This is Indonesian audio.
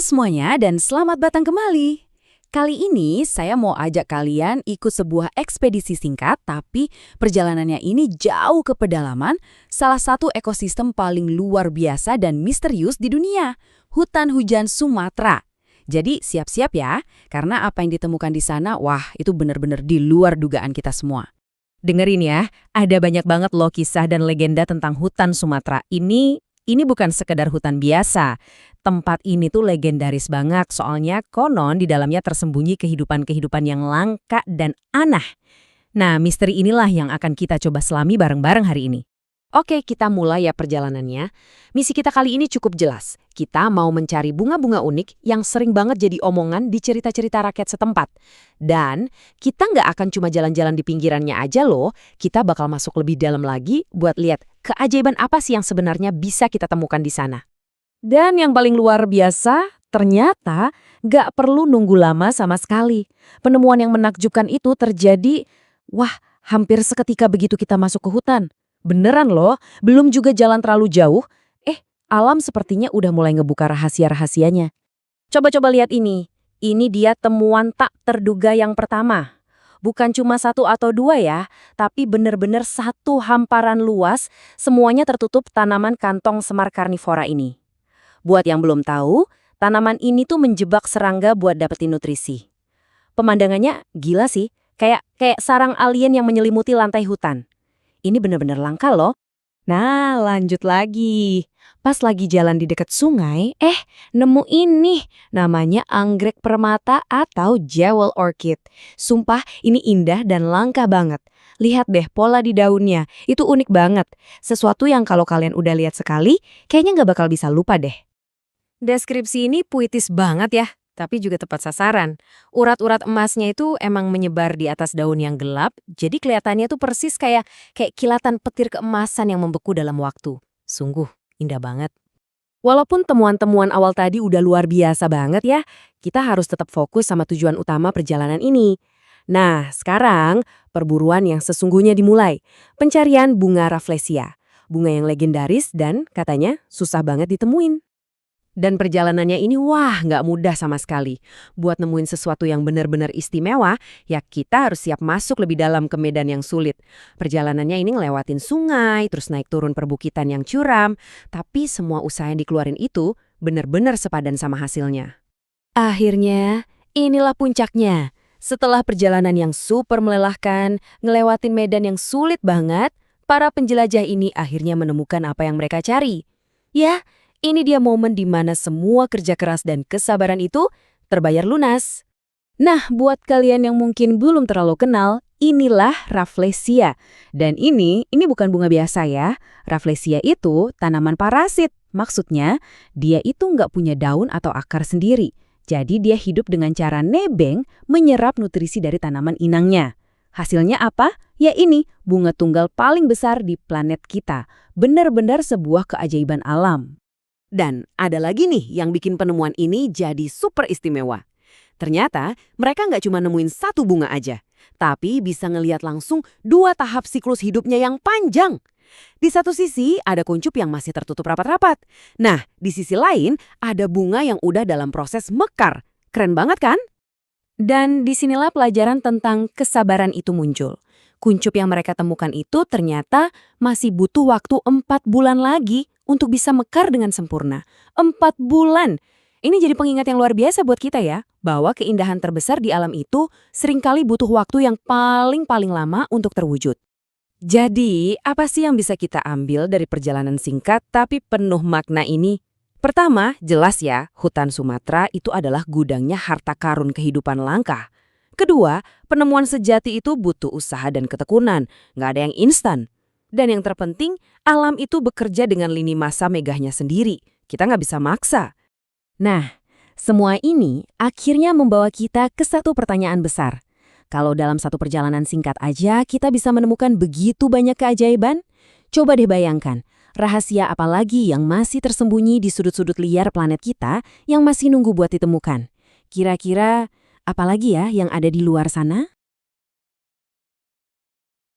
semuanya dan selamat datang kembali. Kali ini saya mau ajak kalian ikut sebuah ekspedisi singkat, tapi perjalanannya ini jauh ke pedalaman, salah satu ekosistem paling luar biasa dan misterius di dunia, hutan hujan Sumatera. Jadi siap-siap ya, karena apa yang ditemukan di sana, wah itu benar-benar di luar dugaan kita semua. Dengerin ya, ada banyak banget loh kisah dan legenda tentang hutan Sumatera. Ini bukan sekedar hutan biasa. Tempat ini tuh legendaris banget, soalnya konon di dalamnya tersembunyi kehidupan-kehidupan yang langka dan aneh. Nah, misteri inilah yang akan kita coba selami bareng-bareng hari ini. Oke, kita mulai ya perjalanannya. Misi kita kali ini cukup jelas. Kita mau mencari bunga-bunga unik yang sering banget jadi omongan di cerita-cerita rakyat setempat. Dan kita nggak akan cuma jalan-jalan di pinggirannya aja loh, kita bakal masuk lebih dalam lagi buat lihat keajaiban apa sih yang sebenarnya bisa kita temukan di sana. Dan yang paling luar biasa, ternyata nggak perlu nunggu lama sama sekali. Penemuan yang menakjubkan itu terjadi, hampir seketika begitu kita masuk ke hutan. Beneran loh, belum juga jalan terlalu jauh, alam sepertinya udah mulai ngebuka rahasia-rahasianya. Coba-coba lihat ini. Ini dia temuan tak terduga yang pertama. Bukan cuma satu atau dua ya, tapi bener-bener satu hamparan luas, semuanya tertutup tanaman kantong semar karnivora ini. Buat yang belum tahu, tanaman ini tuh menjebak serangga buat dapetin nutrisi. Pemandangannya gila sih, kayak sarang alien yang menyelimuti lantai hutan. Ini bener-bener langka loh. Nah, lanjut lagi. Pas lagi jalan di dekat sungai, nemu ini. Namanya anggrek permata atau jewel orchid. Sumpah, ini indah dan langka banget. Lihat deh pola di daunnya, itu unik banget. Sesuatu yang kalau kalian udah lihat sekali, kayaknya nggak bakal bisa lupa deh. Deskripsi ini puitis banget ya, tapi juga tepat sasaran. Urat-urat emasnya itu emang menyebar di atas daun yang gelap, jadi kelihatannya tuh persis kayak kilatan petir keemasan yang membeku dalam waktu. Sungguh indah banget. Walaupun temuan-temuan awal tadi udah luar biasa banget ya, kita harus tetap fokus sama tujuan utama perjalanan ini. Nah, sekarang perburuan yang sesungguhnya dimulai. Pencarian bunga Rafflesia. Bunga yang legendaris dan katanya susah banget ditemuin. Dan perjalanannya ini nggak mudah sama sekali. Buat nemuin sesuatu yang benar-benar istimewa, ya kita harus siap masuk lebih dalam ke medan yang sulit. Perjalanannya ini ngelewatin sungai, terus naik turun perbukitan yang curam, tapi semua usaha yang dikeluarin itu benar-benar sepadan sama hasilnya. Akhirnya, inilah puncaknya. Setelah perjalanan yang super melelahkan, ngelewatin medan yang sulit banget, para penjelajah ini akhirnya menemukan apa yang mereka cari. Ya, ini dia momen di mana semua kerja keras dan kesabaran itu terbayar lunas. Nah, buat kalian yang mungkin belum terlalu kenal, inilah Rafflesia. Dan ini bukan bunga biasa ya. Rafflesia itu tanaman parasit. Maksudnya, dia itu nggak punya daun atau akar sendiri. Jadi dia hidup dengan cara nebeng menyerap nutrisi dari tanaman inangnya. Hasilnya apa? Ya ini, bunga tunggal paling besar di planet kita. Benar-benar sebuah keajaiban alam. Dan ada lagi nih yang bikin penemuan ini jadi super istimewa. Ternyata mereka nggak cuma nemuin satu bunga aja, tapi bisa ngelihat langsung 2 tahap siklus hidupnya yang panjang. Di satu sisi ada kuncup yang masih tertutup rapat-rapat. Nah, di sisi lain ada bunga yang udah dalam proses mekar. Keren banget kan? Dan disinilah pelajaran tentang kesabaran itu muncul. Kuncup yang mereka temukan itu ternyata masih butuh waktu 4 bulan lagi untuk bisa mekar dengan sempurna. 4 bulan! Ini jadi pengingat yang luar biasa buat kita ya, bahwa keindahan terbesar di alam itu seringkali butuh waktu yang paling lama untuk terwujud. Jadi, apa sih yang bisa kita ambil dari perjalanan singkat tapi penuh makna ini? Pertama, jelas ya, hutan Sumatera itu adalah gudangnya harta karun kehidupan langka. Kedua, penemuan sejati itu butuh usaha dan ketekunan, nggak ada yang instan. Dan yang terpenting, alam itu bekerja dengan lini masa megahnya sendiri. Kita nggak bisa maksa. Nah, semua ini akhirnya membawa kita ke satu pertanyaan besar. Kalau dalam satu perjalanan singkat aja kita bisa menemukan begitu banyak keajaiban, coba deh bayangkan, rahasia apa lagi yang masih tersembunyi di sudut-sudut liar planet kita yang masih nunggu buat ditemukan. Kira-kira apa lagi ya yang ada di luar sana?